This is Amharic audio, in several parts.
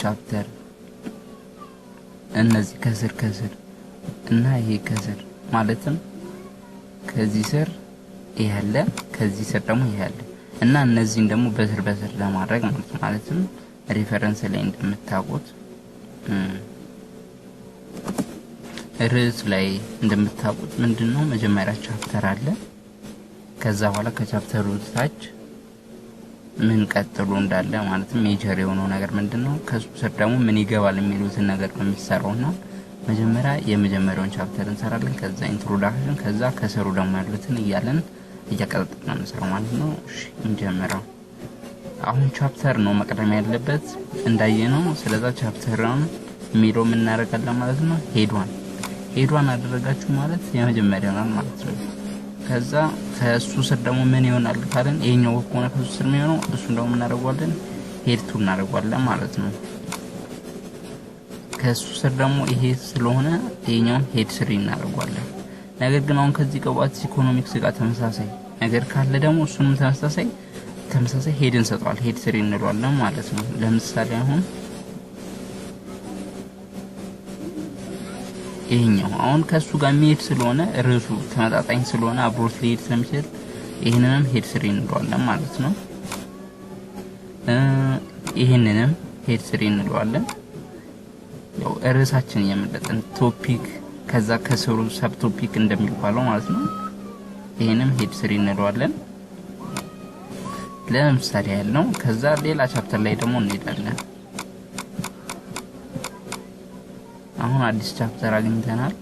ቻፕተር እነዚህ ከስር እና ይሄ ከስር ማለትም ከዚህ ስር ይሄ አለ ከዚህ ስር ደግሞ ይሄ አለ እና እነዚህን ደግሞ በስር ለማድረግ ማለትም ሪፈረንስ ላይ እንደምታውቁት ርዕስ ላይ እንደምታውቁት ምንድነው መጀመሪያ ቻፕተር አለ ከዛ በኋላ ከቻፕተሩ ታች ምን ቀጥሎ እንዳለ ማለትም ሜጀር የሆነው ነገር ምንድነው ከሱ ስር ደግሞ ምን ይገባል የሚሉትን ነገር ነው የሚሰራውና መጀመሪያ የመጀመሪያውን ቻፕተር እንሰራለን ከዛ ኢንትሮዳክሽን ከዛ ከስሩ ደግሞ ያሉትን እያለን እያቀጣጠልን እንሰራው ማለት ነው። እሺ እንጀምረው። አሁን ቻፕተር ነው መቅደም ያለበት እንዳየነው ስለዛ ቻፕተሩን የሚለው ምን እናደርጋለን ማለት ነው። ሄዷን አደረጋችሁ ማለት የመጀመሪያው ነው ማለት ነው። ከዛ ከሱ ስር ደግሞ ምን ይሆናል ካለን ይሄኛው ከሆነ ከሱ ስር የሚሆነው እሱን ደግሞ እናደርጋለን ሄድ2 እናደርጋለን ማለት ነው። ከሱ ስር ደግሞ ይሄ ስለሆነ ይሄኛው ሄድ3 እናደርጋለን። ነገር ግን አሁን ከዚህ ቀባት ኢኮኖሚክስ ጋር ተመሳሳይ ነገር ካለ ደግሞ እሱንም ተመሳሳይ ሄድ እንሰጣለን ሄድ3 እንለዋለን ማለት ነው። ለምሳሌ አሁን ይሄኛው አሁን ከሱ ጋር የሚሄድ ስለሆነ ርዕሱ ተመጣጣኝ ስለሆነ አብሮት ሊሄድ ስለሚችል ይሄንንም ሄድ3 እንለዋለን ማለት ነው። ይሄንንም ሄድ3 እንለዋለን። ያው ርዕሳችን የምንጠን ቶፒክ ከዛ ከስሩ ሰብ ቶፒክ እንደሚባለው ማለት ነው። ይሄንም ሄድ3 እንለዋለን ለምሳሌ ያለው ከዛ ሌላ ቻፕተር ላይ ደግሞ እንሄዳለን። አሁን አዲስ ቻፕተር አግኝተናል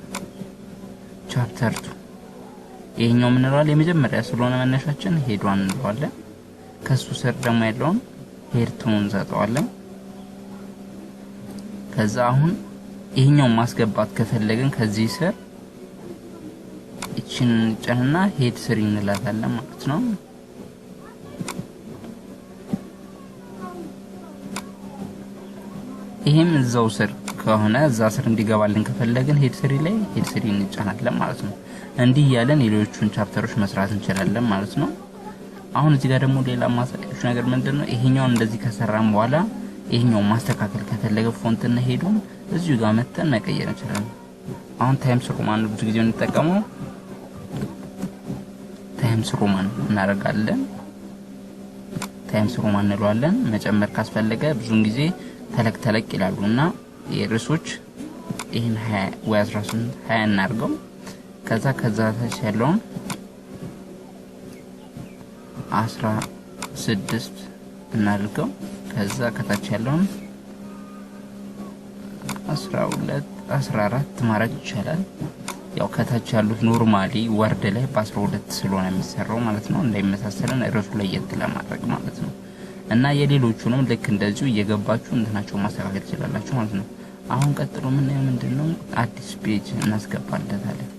ቻፕተር 2 ይሄኛው ምን እንለዋለን የመጀመሪያ ስለሆነ መነሻችን ሄድ1 እንለዋለን ከሱ ስር ደግሞ ያለውን ሄድ2 እንሰጠዋለን። ከዛ አሁን ይሄኛው ማስገባት ከፈለግን ከዚህ ስር እቺን ጨንና ሄድ3 እንላታለን ማለት ነው። ይሄም እዛው ስር ከሆነ እዛ ስር እንዲገባልን ከፈለግን ሄድ3 ላይ ሄድ3 እንጫናለን ማለት ነው። እንዲህ ያለን ሌሎቹን ቻፕተሮች መስራት እንችላለን ማለት ነው። አሁን እዚህ ጋር ደግሞ ሌላ ማሳያችሁ ነገር ምንድነው ይሄኛውን እንደዚህ ከሰራን በኋላ ይሄኛው ማስተካከል ከፈለገ ፎንትና ሄዱን እዚሁ ጋር መተን መቀየር እንችላለን። አሁን ታይምስ ሮማን ብዙ ጊዜ እንጠቀመው ታይምስ ሮማን እናደርጋለን ታይምስ ሮማን እንለዋለን። መጨመር ካስፈለገ ብዙን ጊዜ ተለቅ ይላሉና የርዕሶች ይሄን 20 ወይ 18 እናርገው ከዛ ታች ያለውን 16 እናድርገው ከዛ ከታች ያለውን 12 14 ማድረግ ይቻላል። ያው ከታች ያሉት ኖርማሊ ወርድ ላይ በ12 ስለሆነ የሚሰራው ማለት ነው እንዳይመሳሰለን ርዕሱ ላይ ለማድረግ ማለት ነው። እና የሌሎቹንም ልክ እንደዚሁ እየገባችሁ እንትናቸው ማስተካከል ይችላልላችሁ ማለት ነው። አሁን ቀጥሎ ምን ምንድነው አዲስ ፔጅ እናስገባለታለን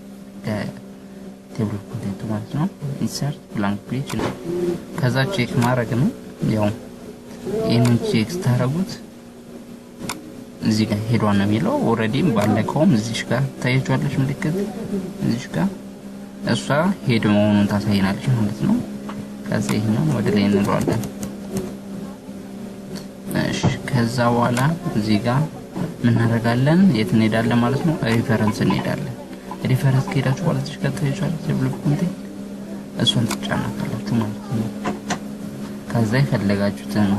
ከቴብል ኮንቴንት ማለት ነው። ኢንሰርት ብላንክ ፔጅ ከዛ ቼክ ማድረግ ነው። ያው ይሄንን ቼክ ታረጉት እዚህ ጋር ሄዷን ነው የሚለው ኦሬዲ ባለቀውም እዚህ ጋር ታያችኋለች ምልክት እዚህ ጋር እሷ ሄድ መሆኑን ታሳይናለች ማለት ነው። ከዛ ይሄኛው ወደ ላይ እንለዋለን። እሺ ከዛ በኋላ እዚህ ጋር ምን እናደርጋለን የት እንሄዳለን ማለት ነው። ሪፈረንስ እንሄዳለን። ሪፈረንስ ከሄዳችሁ በኋላ እዚህ ጋር ታያችኋለች ቴብል ኮንቴንት እሷን ትጫናላችሁ ማለት ነው። ከዛ የፈለጋችሁትን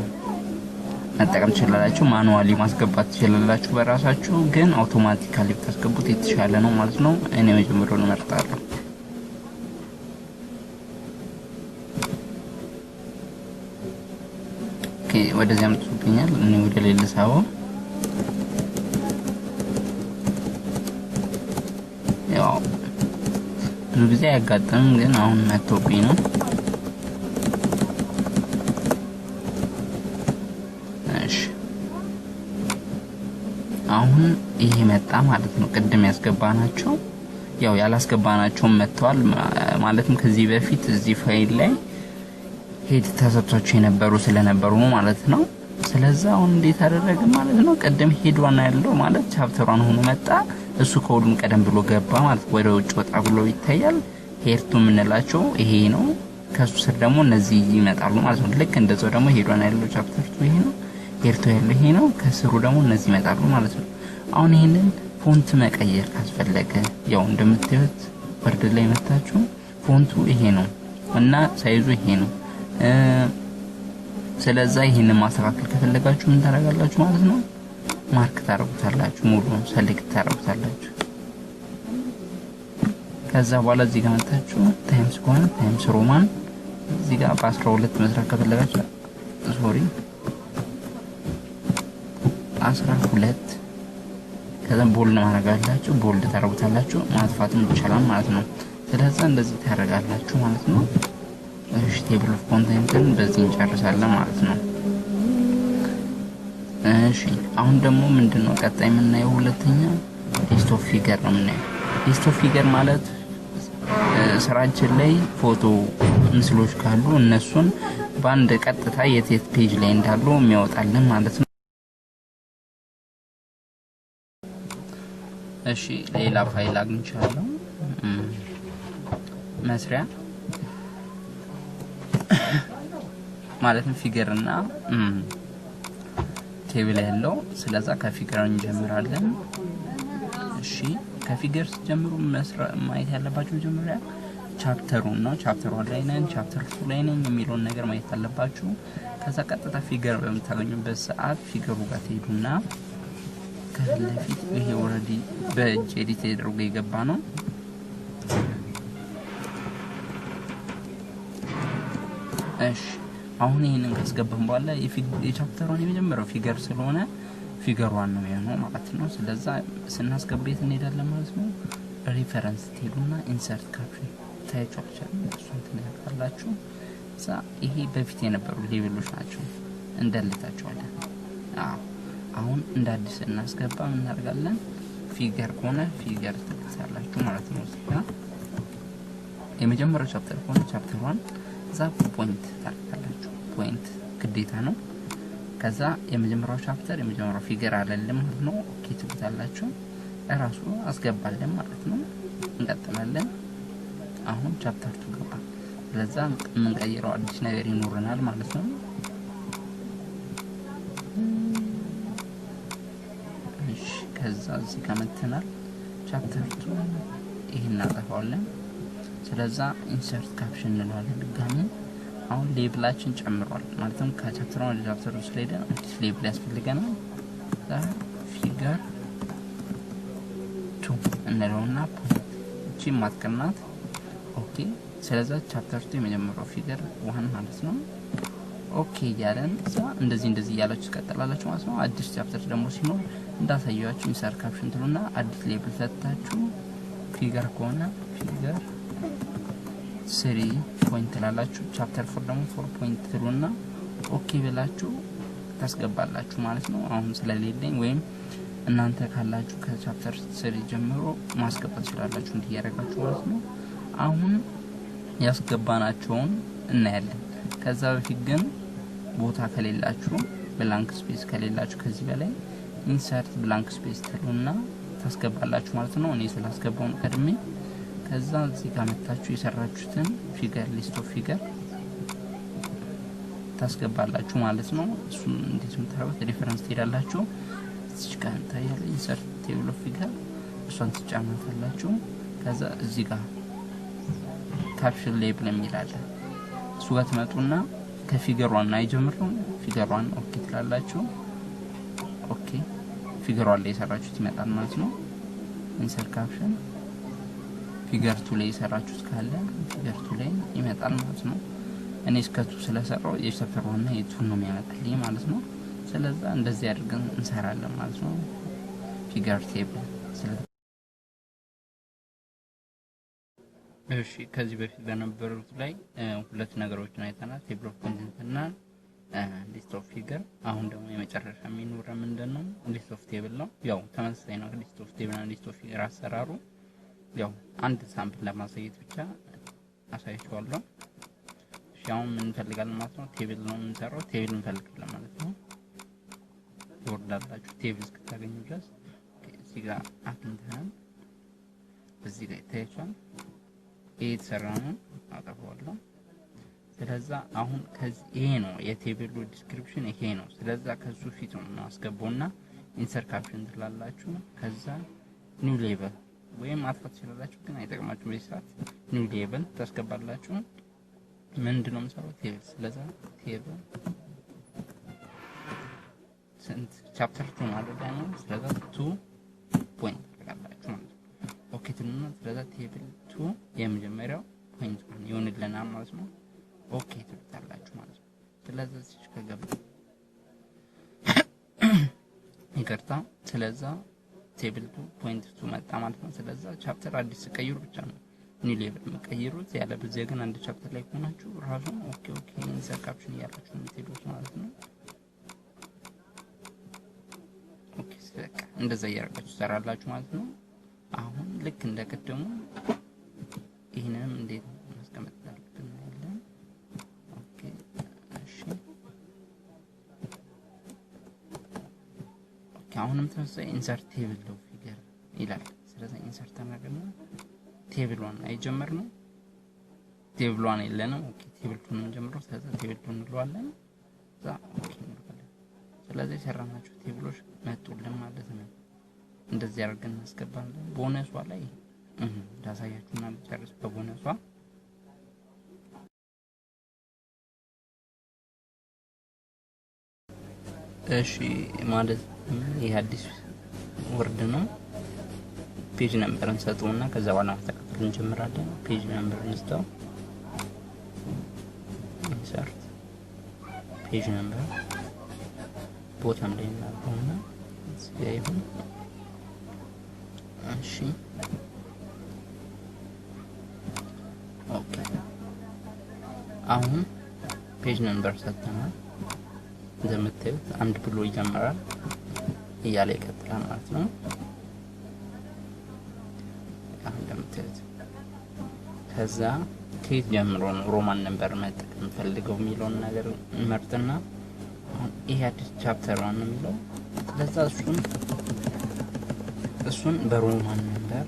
መጠቀም ትችላላችሁ። ማኑዋሊ ማስገባት ትችላላችሁ በራሳችሁ ግን አውቶማቲካሊ ብታስገቡት የተሻለ ነው ማለት ነው። እኔ መጀመሪያውን እመርጣለሁ። ኦኬ ወደዚህ አምጥቶኛል። እኔ ወደ ሌላ ሳው ያው ብዙ ጊዜ አያጋጥምም ግን አሁን መጥቶብኝ ነው። አሁን ይሄ መጣ ማለት ነው። ቅድም ያስገባናቸው ያው ያላስገባናቸው መጥተዋል ማለትም ከዚህ በፊት እዚህ ፋይል ላይ ሄድ ተሰጥቷቸው የነበሩ ስለነበሩ ነው ማለት ነው። ስለዚህ አሁን እንዴት አደረግን ማለት ነው። ቀደም ሄድዋና ያለው ማለት ቻፕተሯን ሆኖ መጣ እሱ ከሁሉም ቀደም ብሎ ገባ ማለት ወደ ውጭ ወጣ ብሎ ይታያል። ሄርቱ ምንላቸው ይሄ ነው። ከሱ ስር ደግሞ እነዚህ ይመጣሉ ማለት ነው። ልክ እንደዛው ደግሞ ሄድዋና ያለው ቻፕተር ይሄ ነው። ኤዲቶሪያል ይሄ ነው። ከስሩ ደግሞ እነዚህ ይመጣሉ ማለት ነው። አሁን ይሄንን ፎንት መቀየር ካስፈለገ ያው እንደምታዩት ወርድ ላይ መታችሁ ፎንቱ ይሄ ነው እና ሳይዙ ይሄ ነው። ስለዚህ ይሄንን ማስተካከል ከፈለጋችሁ ምን ታደርጋላችሁ ማለት ነው? ማርክ ታረጉታላችሁ፣ ሙሉ ሰሌክት ታረጉታላችሁ። ከዛ በኋላ እዚህ ጋር መጣችሁ ታይምስ ከሆነ ታይምስ ሮማን እዚህ ጋር በ12 መስራት ከፈለጋችሁ 12 ከዛ ቦልድ ማድረጋላችሁ፣ ቦልድ ታረጉታላችሁ፣ ማጥፋትም ይቻላል ማለት ነው። ስለዚህ እንደዚህ ታረጋላችሁ ማለት ነው። እሺ ቴብል ኦፍ ኮንቴንትን በዚህ እንጨርሳለን ማለት ነው። እሺ አሁን ደግሞ ምንድነው ቀጣይ የምናየው? ሁለተኛ ሊስት ኦፍ ፊገር ነው የምናየው። ሊስት ኦፍ ፊገር ማለት ስራችን ላይ ፎቶ ምስሎች ካሉ እነሱን በአንድ ቀጥታ የት ፔጅ ላይ እንዳሉ የሚያወጣልን ማለት ነው። እሺ ሌላ ፋይል አግኝቻለሁ መስሪያ ማለትም ፊገርና ቴብል ያለው። ስለዚህ ከፊገር እንጀምራለን። እሺ ከፊገር ጀምሩ ማየት ያለባችሁ መጀመሪያ ቻፕተሩን ነው። ቻፕተር 1 ላይ ነን፣ ቻፕተር 2 ላይ ነን የሚለውን ነገር ማየት አለባችሁ። ከዛ ቀጥታ ፊገር በምታገኙበት ሰዓት ፊገሩ ጋር ትሄዱና ከለፊት ይሄ ኦሬዲ በእጅ ኤዲት ተደርጎ የገባ ነው። እሺ አሁን ይሄንን ካስገባን በኋላ የቻፕተሩን የመጀመሪያው ፊገር ስለሆነ ፊገር 1 ነው የሚሆነው ማለት ነው። ስለዚህ ስናስገባየት እንሄዳለን ማለት ነው። ሪፈረንስ ትሄዱና ኢንሰርት ካፕሽን ታይቷል እሱን ትነካላችሁ። እዛ ይሄ በፊት የነበሩ ሌቭሎች ናቸው እንደልታቸዋለን። አሁን እንደ አዲስ እናስገባ ምን እናደርጋለን? ፊገር ከሆነ ፊገር ትከታላችሁ ማለት ነው። እዚጋ የመጀመሪያው ቻፕተር ከሆነ ቻፕተር 1 እዛ ፖይንት ታደርጋላችሁ። ፖይንት ግዴታ ነው። ከዛ የመጀመሪያው ቻፕተር የመጀመሪያው ፊገር አለልን ማለት ነው። ኦኬ ትሉታላችሁ። እራሱ አስገባለን ማለት ነው። እንቀጥላለን። አሁን ቻፕተር 2 ገባ። ስለዛ የምንቀይረው አዲስ ነገር ይኖርናል ማለት ነው። እሺ ከዛ እዚህ ጋር መተናል። ቻፕተር 2 ይሄን እናጠፋዋለን። ስለዛ ኢንሰርት ካፕሽን እንለዋለን ድጋሚ። አሁን ሌብላችን ጨምሯል ማለትም ከቻፕተር 1 ወደ ቻፕተር 2 ስለሄደ አዲስ ሌብል ያስፈልገናል። ፊገር 2 እንለውና እቺ ማጥቅናት ኦኬ። ስለዛ ቻፕተር 2 የመጀመሪያው ፊገር 1 ማለት ነው። ኦኬ ያለን እንደዚህ እያላችሁ ትቀጥላላችሁ ማለት ነው። አዲስ ቻፕተር ደግሞ ሲኖር እንዳሳያችሁ ኢንሰርት ካፕሽን ትሉና አዲስ ሌብል ሰጥታችሁ ፊገር ከሆነ ፊገር 3 ፖይንት ላላችሁ ቻፕተር 4 ደግሞ 4 ፖይንት ትሉና ኦኬ ብላችሁ ታስገባላችሁ ማለት ነው። አሁን ስለሌለኝ ወይም እናንተ ካላችሁ ከቻፕተር 3 ጀምሮ ማስገባት ትችላላችሁ እንዲያረጋችሁ ማለት ነው። አሁን ያስገባናቸውን እናያለን። ከዛ በፊት ግን ቦታ ከሌላችሁ ብላንክ ስፔስ ከሌላችሁ ከዚህ በላይ ኢንሰርት ብላንክ ስፔስ ትሉና ታስገባላችሁ ማለት ነው። እኔ ስላስገባው ቀድሜ ከዛ እዚህ ጋር መጣችሁ የሰራችሁትን ፊገር ሊስት ኦፍ ፊገር ታስገባላችሁ ማለት ነው። እሱ እንዴት ምታረጉት ሪፈረንስ ትሄዳላችሁ። እዚህ ጋር ታያለ ኢንሰርት ቴብል ኦፍ ፊገር እሷን ትጫኑታላችሁ። ከዛ እዚህ ጋር ካፕሽን ሌብል የሚላል እሱ ጋር ትመጡና ከፊገር 1 አይጀምሩም። ፊገር 1 ኦኬ ትላላችሁ። ኦኬ ፊገር 1 ላይ የሰራችሁት ይመጣል ማለት ነው። ኢንሰርት ካፕሽን ፊገር 2 ላይ የሰራችሁት ካለ ፊገር 2 ላይ ይመጣል ማለት ነው። እኔ እስከ 2 ስለሰራው የቻፕተር 1 እና የ2 ነው የሚያመጣልኝ ማለት ነው። ስለዚህ እንደዚህ አድርገን እንሰራለን ማለት ነው። ፊገር ቴብል እሺ ከዚህ በፊት በነበሩት ላይ ሁለት ነገሮችን አይተናል። ቴብል ኦፍ ኮንቴንት እና ሊስት ኦፍ ፊገር። አሁን ደግሞ የመጨረሻ የሚኖረው ምንድነው? ሊስት ኦፍ ቴብል ነው። ያው ተመሳሳይ ነው። ሊስት ኦፍ ቴብል እና ሊስት ኦፍ ፊገር አሰራሩ ያው አንድ ሳምፕል ለማሳየት ብቻ አሳይቻለሁ። እሺ አሁን ምን እንፈልጋለን ማለት ነው? ቴብል ነው የምንሰራው። ቴብል እንፈልጋለን ማለት ነው። ትወርዳላችሁ ቴብል እስክታገኙ ድረስ። እዚህ ጋር አግኝተናል። እዚህ ጋር ይታያችኋል። ይሄ የተሰራ ነው። አጠፋዋለሁ። ስለዛ አሁን ይሄ ነው የቴብሉ ዲስክሪፕሽን ይሄ ነው። ስለዛ ከሱ ፊት ነው ማስገባውና ኢንሰር ካፕሽን ትላላችሁ። ከዛ ኒው ሌቨል ወይም አጥፋት ትችላላችሁ፣ ግን አይጠቅማችሁም። በዚህ ኒው ሌቨል ታስገባላችሁ። ምንድነው የምሰራው ቴብል። ስለዛ ቴብል ስንት ቻፕተር 2 ማለት ነው። ስለዛ 2 ፖይንት ታደርጋላችሁ ማለት ነው። ኦኬ ትሉና ስለዛ ቴብል 2 የመጀመሪያው ፖይንት ይሆንልናል ማለት ነው። ኦኬ ትሉታላችሁ ማለት ነው። ስለዛ እዚህ ከገባ ይቅርታ፣ ስለዛ ቴብል 2.2 መጣ ማለት ነው። ስለዛ ቻፕተር አዲስ ቀይሩ ብቻ ነው ኒው ሌቨል መቀየሩት። ያለበዚያ ግን አንድ ቻፕተር ላይ ሆናችሁ ራሱን ኦኬ ኢንሰር ካፕሽን እያላችሁ የምትሄዱት ማለት ነው። ኦኬ ስለካ እንደዛ እያደረጋችሁ ትሰራላችሁ ማለት ነው። አሁን ልክ እንደቀደሙ ይሄንንም እንዴት ማስቀመጥ እንዳለብን እናያለን። ኦኬ እሺ ኦኬ አሁንም ተመሳሳይ ኢንሰርት ቴብል ኦፍ ፊገር ይላል። ስለዚህ ኢንሰርት አናገርና ቴብል 1 አይጀመርነው ቴብል 1 የለንም። ኦኬ ቴብል 2 ነው ጀምረው። ስለዚህ ቴብል 2 እንለዋለን። ኦኬ እንለዋለን። ስለዚህ ሰራናችሁ ቴብሎች መጡልን ማለት ነው። እንደዚህ አድርገን እናስገባለን። ቦነሷ ላይ ዳሳያችሁና ልጨርስ በቦነሷ እሺ ማለት ይሄ አዲስ ወርድ ነው። ፔጅ ነምበርን ሰጡና ከዛ በኋላ ማስተካከል እንጀምራለን። ፔጅ ነምበር እንስታው ኢንሰርት ፔጅ ነምበር ቦታም ላይ እናደርገውና ይሄን እሺ ኦኬ አሁን ፔጅ ነምበር ሰጥተናል። እንደምታዩት አንድ ብሎ ይጀምራል እያለ ይቀጥላል ማለት ነው። አሁን እንደምታዩት ከዛ ከየት ጀምሮ ነው ሮማን ነምበር መጠቀም ፈልገው የሚለውን ነገር እንመርጥና አሁን ይሄ አዲስ ቻፕተር 1 ነው የሚለው። ስለዛ እሱን በሮማን ነምበር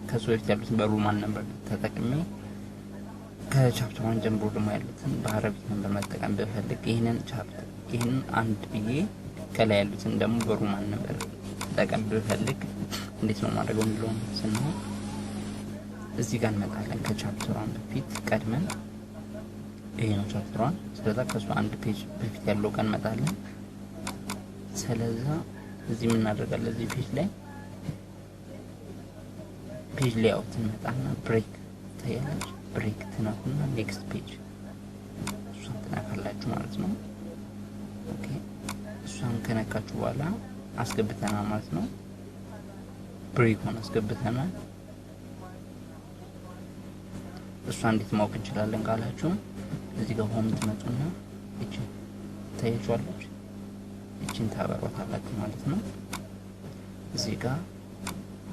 ከሱ በፊት ያሉትን በሮማን ነምበር ተጠቅሜ ከቻፕተር 1 ጀምሮ ደግሞ ያሉትን በአረቢክ ነምበር መጠቀም ብፈልግ ይሄንን አንድ ብዬ ከላይ ያሉትን ደግሞ በሮማን ነምበር ተጠቀም ብፈልግ እንዴት ነው ማድረገው የሚለውን ስናይ እዚህ ጋር እንመጣለን። ከቻፕተር 1 በፊት ቀድመን ይሄ ነው ቻፕተር 1። ስለዛ ከሱ አንድ ፔጅ በፊት ያለው ጋር እንመጣለን። ስለዛ እዚህ ምን እናደርጋለን? እዚህ ፔጅ ሌአውት እንመጣና ብሬክ ታያለች። ብሬክ ትነኩና ኔክስት ፔጅ እሷን ትነካላችሁ ማለት ነው። ኦኬ እሷን ከነካችሁ በኋላ አስገብተናል ማለት ነው። ብሬኩን አስገብተናል። እሷ እንዴት ማወቅ እንችላለን ካላችሁ እዚህ ጋር ሆም ትመጡና እቺ ታያችኋለች። እቺን ታበሯታላችሁ ማለት ነው። እዚህ ጋር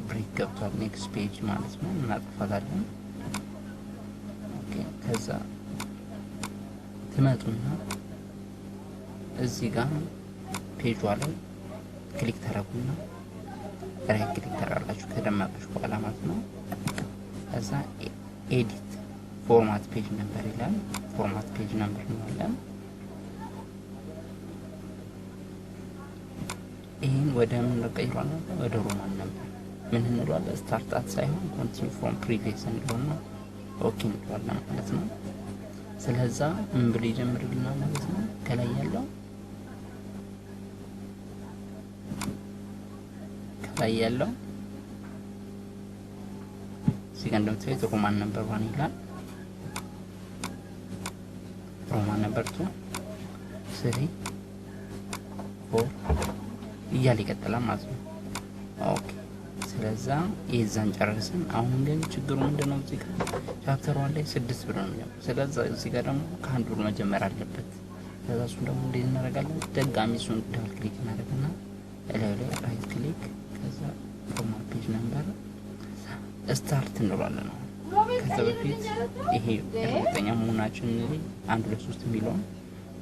ብሬክ ገብቷል ኔክስት ፔጅ ማለት ነው። እናጥፋታለን። ኦኬ ከዛ ትመጡና እዚህ ጋር ፔጇ ላይ ክሊክ ታረጉና ራይት ክሊክ ታረጋላችሁ ከደመጣችሁ በኋላ ማለት ነው። ከዛ ኤዲት ፎርማት ፔጅ ነምበር ይላል። ፎርማት ፔጅ ነምበር እንላለን። ይሄን ወደ ምን እንቀይራለን? ወደ ሮማን ነምበር ምን እንለዋለን? ስታርት አት ሳይሆን ኮንቲኒው ፍሮም ፕሪቪየስ እንለውና ኦኬ እንለዋለን ማለት ነው። ስለዛ ምን ብሎ ይጀምርልናል ማለት ነው። ከላይ ያለው እዚህ ጋር እንደምታዩት ሮማን ነምበር 1 ይላል። ሮማን ነምበር 2 3 4 እያለ ይቀጥላል ማለት ነው። ኦኬ ስለዛ የዛን ጨረስን። አሁን ግን ችግሩ ምንድነው? እዚህ ጋር ቻፕተር 1 ላይ 6 ብሎ ነው የሚለው። ስለዛ እዚህ ጋር ደግሞ ከአንድ ብሎ መጀመር አለበት። ስለዛ እሱን ደግሞ እንዴት እናደርጋለን? ደጋሚ እሱን ደብል ክሊክ እናደርግና ላይ ራይት ክሊክ ከዛ ሮማን ፔጅ ነምበር ስታርት እንለዋለን ነው። ከዛ በፊት ይሄ እርግጠኛ መሆናችን እንግዲህ 1 2 3 የሚለውን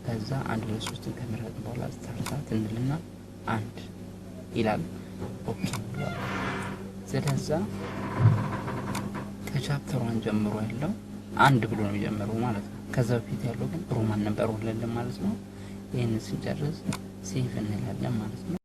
ከዛ 1 2 3 ከመረጥን በኋላ ስታርት እንልና 1 ይላል። ኦኬ ስለዛ ከቻፕተር 1 ጀምሮ ያለው አንድ ብሎ ነው የሚጀምረው ማለት ነው። ከዛ በፊት ያለው ግን ሮማን ነበር ወለልን ማለት ነው። ይሄንን ስንጨርስ ሴቭ እንላለን ማለት ነው።